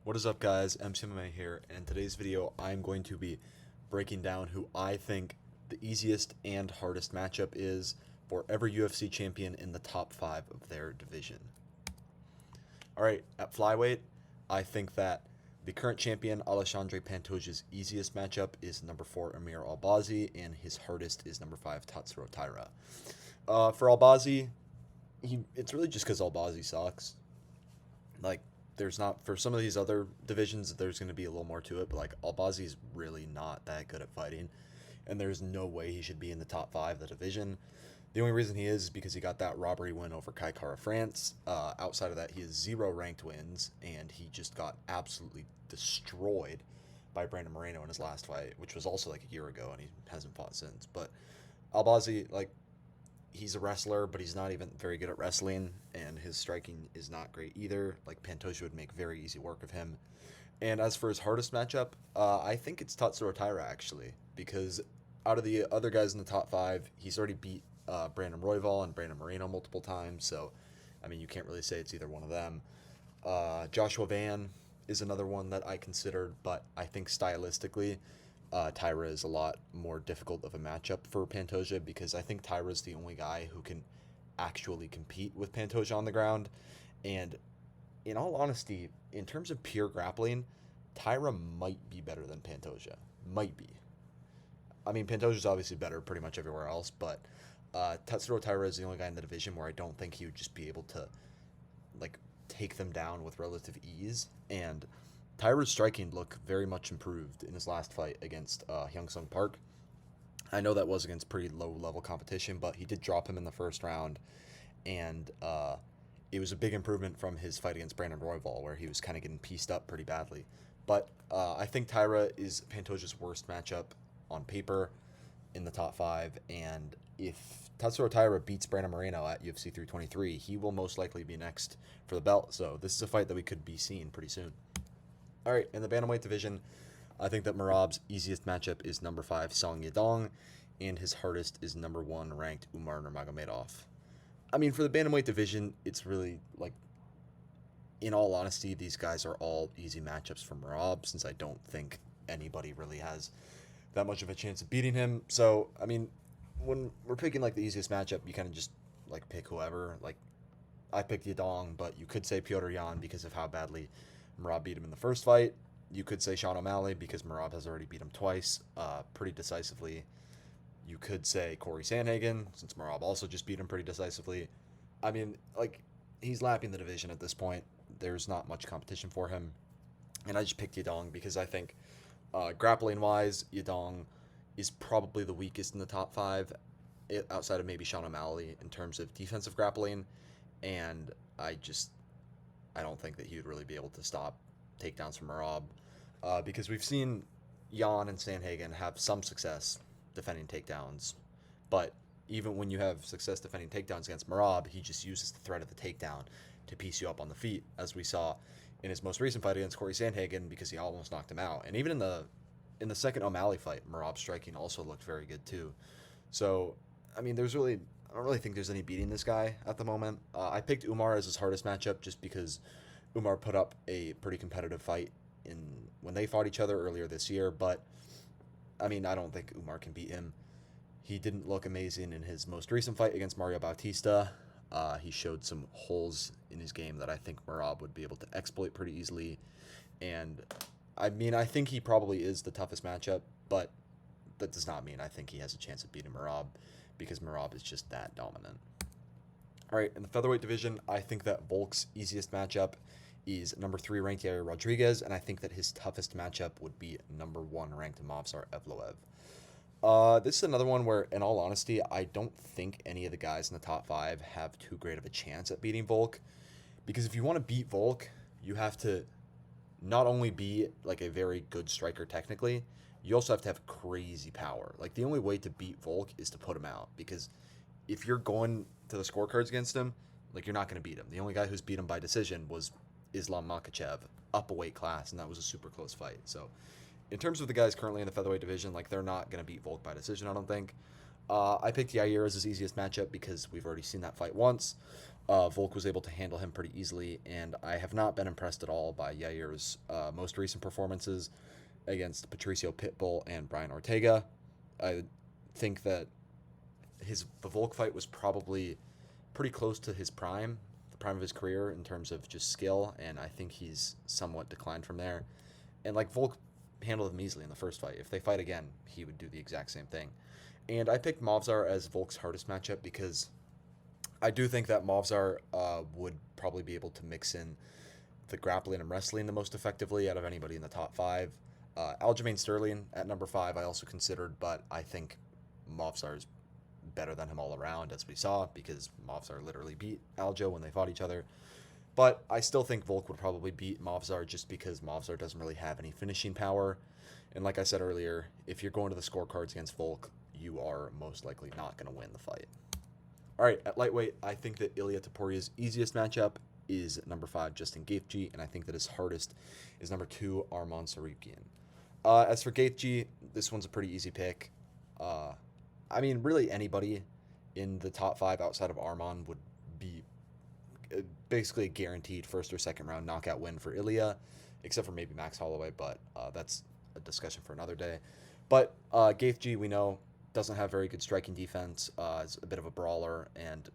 What is up, guys? MCMMA here, and in today's video I'm going to be breaking down who I think the easiest and hardest matchup is for every UFC champion in the top 5 of their division. Alright, at Flyweight, I think that the current champion Alexandre Pantoja's easiest matchup is number 4 Amir Albazi, and his hardest is number 5 Tatsuro Taira. For Albazi, it's really just because Albazi sucks. There's not, for some of these other divisions, there's going to be a little more to it, but Albazi's really not that good at fighting, and there's no way he should be in the top 5 of the division. The only reason he is because he got that robbery win over Kai Kara France. Outside of that, he has 0 ranked wins, and he just got absolutely destroyed by Brandon Moreno in his last fight, which was also a year ago, and he hasn't fought since. But Albazi, he's a wrestler, but he's not even very good at wrestling, and his striking is not great either. Pantoja would make very easy work of him. And as for his hardest matchup, I think it's Tatsuro Taira, actually, because out of the other guys in the top 5, he's already beat Brandon Royval and Brandon Moreno multiple times, so, you can't really say it's either one of them. Joshua Van is another one that I considered, but I think stylistically, Taira is a lot more difficult of a matchup for Pantoja, because I think Taira is the only guy who can actually compete with Pantoja on the ground. And in all honesty, in terms of pure grappling, Taira might be better than Pantoja. Might be. Pantoja's obviously better pretty much everywhere else, but Tatsuro Taira is the only guy in the division where I don't think he would just be able to take them down with relative ease. And Taira's striking looked very much improved in his last fight against Hyung Sung Park. I know that was against pretty low-level competition, but he did drop him in the first round, and it was a big improvement from his fight against Brandon Royval, where he was kind of getting pieced up pretty badly. But I think Taira is Pantoja's worst matchup on paper in the top 5, and if Tatsuro Taira beats Brandon Moreno at UFC 323, he will most likely be next for the belt, so this is a fight that we could be seeing pretty soon. Alright, in the Bantamweight division, I think that Merab's easiest matchup is number 5 Song Yadong, and his hardest is number 1 ranked Umar Nurmagomedov. For the Bantamweight division, it's really, in all honesty, these guys are all easy matchups for Merab, since I don't think anybody really has that much of a chance of beating him. So, when we're picking, the easiest matchup, you kind of just, pick whoever. I picked Yadong, but you could say Petr Yan because of how badly Merab beat him in the first fight. You could say Sean O'Malley because Merab has already beat him twice, pretty decisively. You could say Corey Sandhagen, since Merab also just beat him pretty decisively. He's lapping the division at this point. There's not much competition for him. And I just picked Yadong because I think, grappling-wise, Yadong is probably the weakest in the top 5, outside of maybe Sean O'Malley, in terms of defensive grappling. And I don't think that he would really be able to stop takedowns from Merab, because we've seen Yan and Sandhagen have some success defending takedowns, but even when you have success defending takedowns against Merab, he just uses the threat of the takedown to piece you up on the feet, as we saw in his most recent fight against Corey Sandhagen, because he almost knocked him out. And even in the second O'Malley fight, Merab's striking also looked very good too. So, I don't really think there's any beating this guy at the moment. I picked Umar as his hardest matchup just because Umar put up a pretty competitive fight when they fought each other earlier this year, but I don't think Umar can beat him. He didn't look amazing in his most recent fight against Mario Bautista. He showed some holes in his game that I think Merab would be able to exploit pretty easily, and I think he probably is the toughest matchup, but that does not mean I think he has a chance of beating Merab, because Merab is just that dominant. Alright, in the Featherweight division, I think that Volk's easiest matchup is number 3 ranked Yair Rodriguez, and I think that his toughest matchup would be number 1 ranked Movsar Evloev. This is another one where, in all honesty, I don't think any of the guys in the top 5 have too great of a chance at beating Volk, because if you want to beat Volk, you have to not only be a very good striker technically, you also have to have crazy power. The only way to beat Volk is to put him out, because if you're going to the scorecards against him, you're not going to beat him. The only guy who's beat him by decision was Islam Makhachev, up a weight class, and that was a super close fight. So, in terms of the guys currently in the featherweight division, they're not going to beat Volk by decision, I don't think. I picked Yair as his easiest matchup because we've already seen that fight once. Volk was able to handle him pretty easily, and I have not been impressed at all by Yair's most recent performances against Patricio Pitbull and Brian Ortega. I think that the Volk fight was probably pretty close to his prime, the prime of his career in terms of just skill, and I think he's somewhat declined from there. And like Volk handled him easily in the first fight. If they fight again, he would do the exact same thing. And I picked Movsar as Volk's hardest matchup because I do think that Movsar would probably be able to mix in the grappling and wrestling the most effectively out of anybody in the top five. Aljamain Sterling at number 5 I also considered, but I think Movsar is better than him all around, as we saw, because Movsar literally beat Aljo when they fought each other. But I still think Volk would probably beat Movsar just because Movsar doesn't really have any finishing power. And like I said earlier, if you're going to the scorecards against Volk, you are most likely not going to win the fight. All right, at lightweight, I think that Ilia Topuria's easiest matchup is number 5, Justin Gaethje, and I think that his hardest is number 2, Arman Tsarukyan. As for Gaethje, this one's a pretty easy pick. I mean, really anybody in the top 5 outside of Arman would be basically a guaranteed first or second round knockout win for Ilia, except for maybe Max Holloway, but that's a discussion for another day. But Gaethje, we know, doesn't have very good striking defense, is a bit of a brawler, and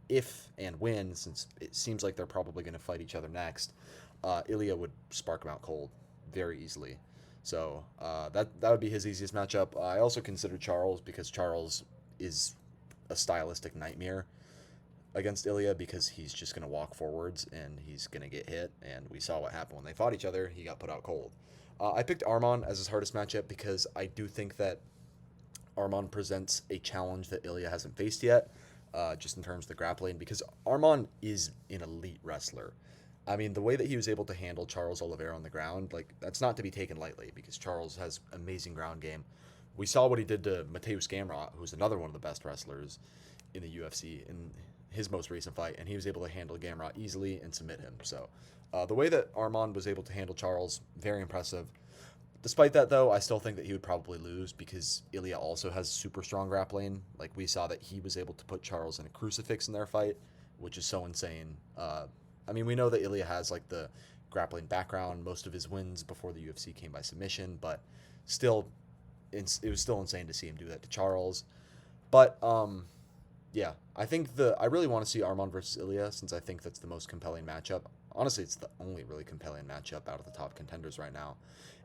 if and when, since it seems like they're probably going to fight each other next, Ilia would spark him out cold very easily. So that would be his easiest matchup. I also considered Charles because Charles is a stylistic nightmare against Ilia because he's just going to walk forwards and he's going to get hit, and we saw what happened when they fought each other. He got put out cold. I picked Arman as his hardest matchup because I do think that Arman presents a challenge that Ilia hasn't faced yet, just in terms of the grappling, because Arman is an elite wrestler. I mean, the way that he was able to handle Charles Oliveira on the ground, like, that's not to be taken lightly because Charles has amazing ground game. We saw what he did to Mateusz Gamrot, who's another one of the best wrestlers in the UFC in his most recent fight, and he was able to handle Gamrot easily and submit him. So the way that Arman was able to handle Charles, very impressive. Despite that, though, I still think that he would probably lose because Ilia also has super strong grappling. Like, we saw that he was able to put Charles in a crucifix in their fight, which is so insane. I mean, we know that Ilia has, like, the grappling background. Most of his wins before the UFC came by submission, but still, it was still insane to see him do that to Charles. But, yeah, I really want to see Arman versus Ilia since I think that's the most compelling matchup. Honestly, it's the only really compelling matchup out of the top contenders right now.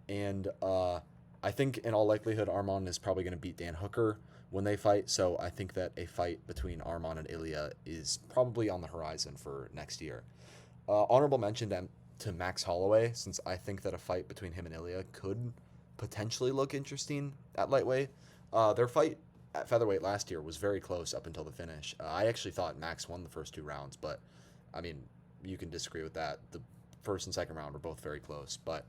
And I think in all likelihood, Arman is probably going to beat Dan Hooker when they fight. So I think that a fight between Arman and Ilia is probably on the horizon for next year. Honorable mention to Max Holloway, since I think that a fight between him and Ilia could potentially look interesting at lightweight. Their fight at featherweight last year was very close up until the finish. I actually thought Max won the first 2 rounds, but I mean, you can disagree with that. The first and second round were both very close, but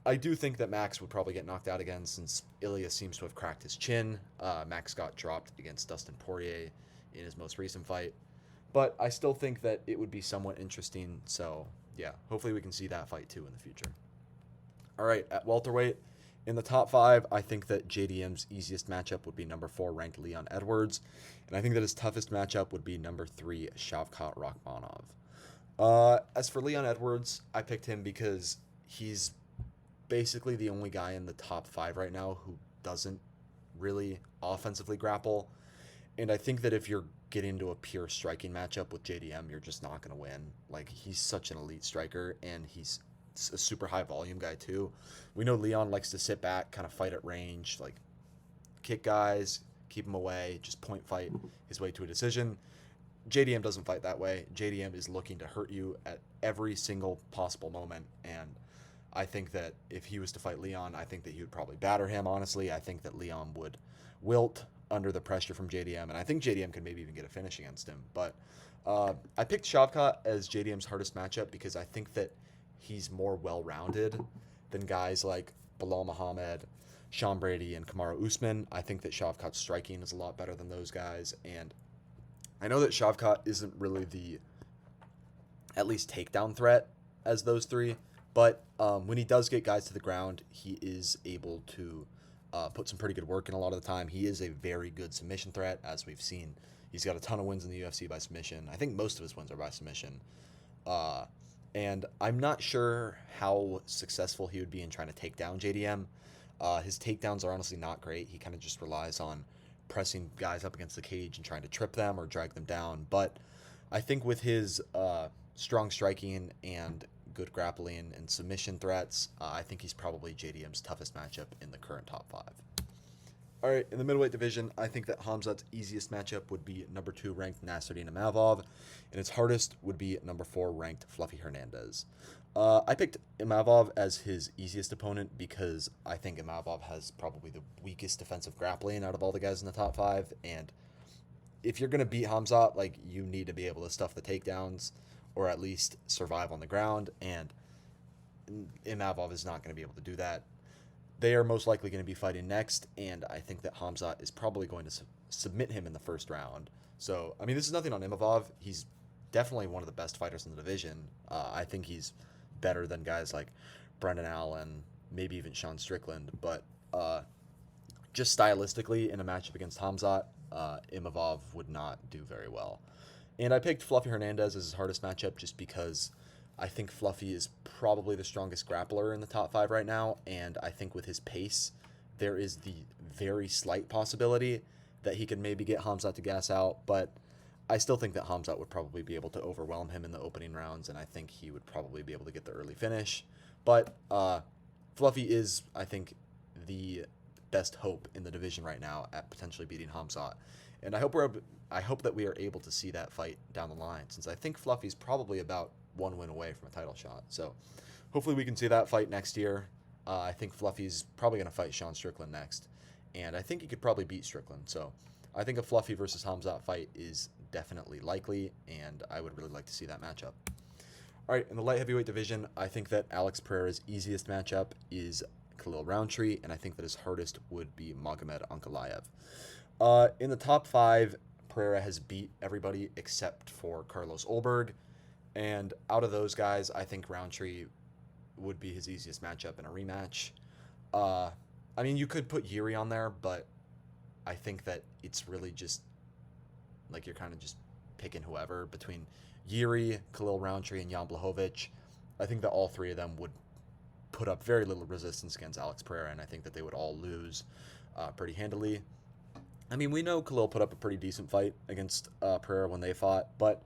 I do think that Max would probably get knocked out again since Ilia seems to have cracked his chin. Max got dropped against Dustin Poirier in his most recent fight. But I still think that it would be somewhat interesting. So, yeah, hopefully we can see that fight too in the future. All right, at welterweight, in the top 5, I think that JDM's easiest matchup would be number 4 ranked Leon Edwards. And I think that his toughest matchup would be number 3 Shavkat Rakhmonov. As for Leon Edwards, I picked him because he's basically the only guy in the top 5 right now who doesn't really offensively grapple. And I think that if you're getting into a pure striking matchup with JDM, you're just not going to win. Like, he's such an elite striker, and he's a super high volume guy too. We know Leon likes to sit back, kind of fight at range, like kick guys, keep them away, just point fight his way to a decision. JDM doesn't fight that way. JDM is looking to hurt you at every single possible moment, and I think that if he was to fight Leon, I think that he would probably batter him, honestly. I think that Leon would wilt under the pressure from JDM, and I think JDM could maybe even get a finish against him. But I picked Shavkat as JDM's hardest matchup because I think that he's more well-rounded than guys like Bilal Muhammad, Sean Brady, and Kamaru Usman. I think that Shavkat's striking is a lot better than those guys, and I know that Shavkat isn't really the, at least, takedown threat as those 3, but when he does get guys to the ground, he is able to put some pretty good work in a lot of the time. He is a very good submission threat, as we've seen. He's got a ton of wins in the UFC by submission. I think most of his wins are by submission. And I'm not sure how successful he would be in trying to take down JDM. His takedowns are honestly not great. He kind of just relies on pressing guys up against the cage and trying to trip them or drag them down. But I think with his strong striking and good grappling and submission threats, I think he's probably JDM's toughest matchup in the current top 5. All right, in the middleweight division, I think that Khamzat's easiest matchup would be number 2 ranked Nasruddin Imavov, and its hardest would be number 4 ranked Fluffy Hernandez. I picked Imavov as his easiest opponent because I think Imavov has probably the weakest defensive grappling out of all the guys in the top 5, and if you're going to beat Khamzat, like, you need to be able to stuff the takedowns or at least survive on the ground, and Imavov is not going to be able to do that. They are most likely going to be fighting next, and I think that Khamzat is probably going to submit him in the first round. So, I mean, this is nothing on Imavov. He's definitely one of the best fighters in the division. I think he's better than guys like Brendan Allen, maybe even Sean Strickland. But just stylistically, in a matchup against Khamzat, Imavov would not do very well. And I picked Fluffy Hernandez as his hardest matchup just because I think Fluffy is probably the strongest grappler in the top 5 right now, and I think with his pace, there is the very slight possibility that he could maybe get Khamzat to gas out, but I still think that Khamzat would probably be able to overwhelm him in the opening rounds, and I think he would probably be able to get the early finish. But Fluffy is, I think, the best hope in the division right now at potentially beating Khamzat, and I hope that we are able to see that fight down the line, since I think Fluffy's probably about 1 win away from a title shot. So hopefully we can see that fight next year. I think Fluffy's probably going to fight Sean Strickland next, and I think he could probably beat Strickland. So I think a Fluffy versus Khamzat fight is definitely likely, and I would really like to see that matchup. All right, in the light heavyweight division, I think that Alex Pereira's easiest matchup is Khalil Roundtree, and I think that his hardest would be Magomed Ankalaev. In the top 5, Pereira has beat everybody except for Carlos Ulberg. And out of those guys, I think Roundtree would be his easiest matchup in a rematch. I mean, you could put Yuri on there, but I think that it's really just, like, you're kind of just picking whoever between Yuri, Khalil Roundtree, and Jan Blachowicz. I think that all 3 of them would put up very little resistance against Alex Pereira, and I think that they would all lose pretty handily. I mean, we know Khalil put up a pretty decent fight against Pereira when they fought, but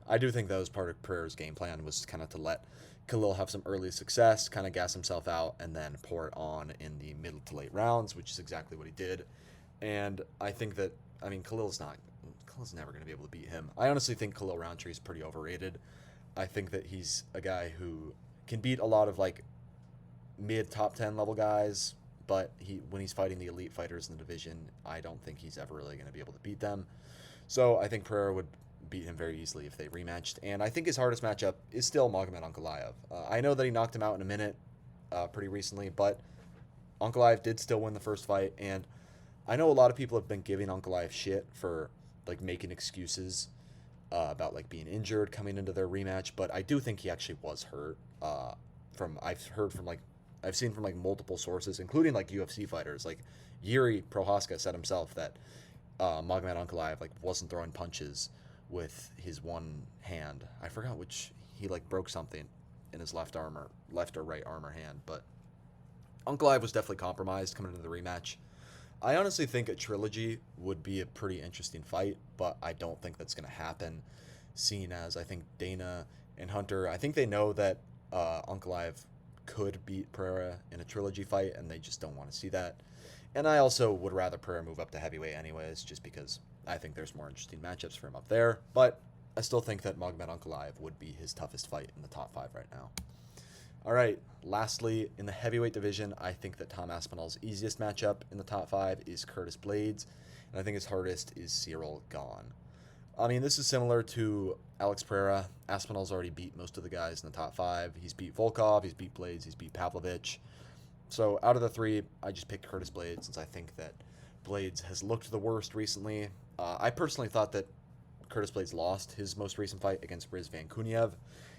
I do think that was part of Pereira's game plan, was kind of to let Khalil have some early success, kind of gas himself out, and then pour it on in the middle to late rounds, which is exactly what he did. And I think that, I mean, Khalil's never going to be able to beat him. I honestly think Khalil Roundtree is pretty overrated. I think that he's a guy who can beat a lot of, like, mid top 10 level guys, but when he's fighting the elite fighters in the division, I don't think he's ever really going to be able to beat them. So I think Pereira would beat him very easily if they rematched, and I think his hardest matchup is still Magomed Ankalaev. I know that he knocked him out in a minute pretty recently, but Ankalaev did still win the first fight, and I know a lot of people have been giving Ankalaev shit for, like, making excuses about, like, being injured coming into their rematch, but I do think he actually was hurt. I've seen from like multiple sources, including like UFC fighters, like Yuri Prohaska said himself that Magomed Ankalaev like wasn't throwing punches with his one hand. I forgot which. He like broke something in his left or right arm or hand, but Ankalaev was definitely compromised coming into the rematch. I honestly think a trilogy would be a pretty interesting fight, but I don't think that's going to happen, seeing as I think Dana and Hunter, I think they know that Ankalaev could beat Pereira in a trilogy fight, and they just don't want to see that. And I also would rather Pereira move up to heavyweight anyways, just because I think there's more interesting matchups for him up there. But I still think that Magomed Ankalaev would be his toughest fight in the top 5 right now. All right, lastly, in the heavyweight division, I think that Tom Aspinall's easiest matchup in the top 5 is Curtis Blades, and I think his hardest is Cyril Gahn. I mean, this is similar to Alex Pereira. Aspinall's already beat most of the guys in the top 5. He's beat Volkov, he's beat Blades, he's beat Pavlovich. So out of the 3, I just picked Curtis Blades since I think that Blades has looked the worst recently. I personally thought that Curtis Blades lost his most recent fight against Riz Vankuniev.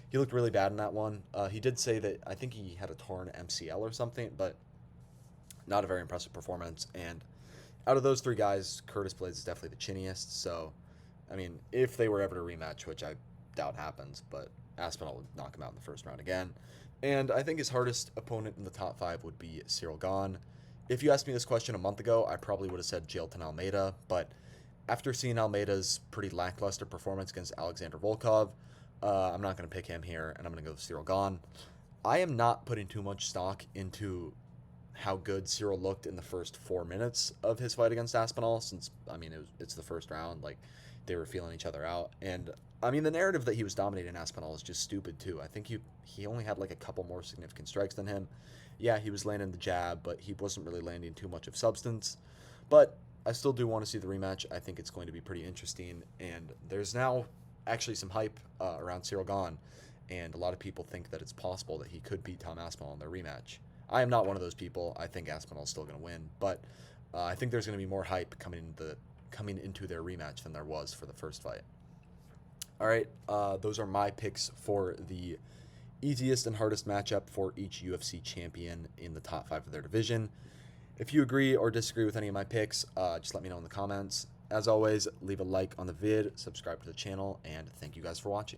He looked really bad in that one. He did say that I think he had a torn MCL or something, but Not a very impressive performance. And out of those three guys, Curtis Blades is definitely the chinniest. So, I mean, if they were ever to rematch, which I doubt happens, but Aspinall would knock him out in the first round again. And I think his hardest opponent in the top 5 would be Cyril Gane. If you asked me this question a month ago, I probably would have said Jailton Almeida, but after seeing Almeida's pretty lackluster performance against Alexander Volkov, I'm not going to pick him here, and I'm going to go with Cyril Gane. I am not putting too much stock into how good Cyril looked in the first 4 minutes of his fight against Aspinall, since, I mean, it's the first round. Like, they were feeling each other out. And, I mean, the narrative that he was dominating Aspinall is just stupid, too. I think he only had, like, a couple more significant strikes than him. Yeah, he was landing the jab, but he wasn't really landing too much of substance. But I still do want to see the rematch. I think it's going to be pretty interesting. And there's now actually some hype around Cyril Gane. And a lot of people think that it's possible that he could beat Tom Aspinall in their rematch. I am not one of those people. I think Aspinall's still going to win. But I think there's going to be more hype coming into their rematch than there was for the first fight. All right, those are my picks for the easiest and hardest matchup for each UFC champion in the top 5 of their division. If you agree or disagree with any of my picks, just let me know in the comments. As always, leave a like on the vid, subscribe to the channel, and thank you guys for watching.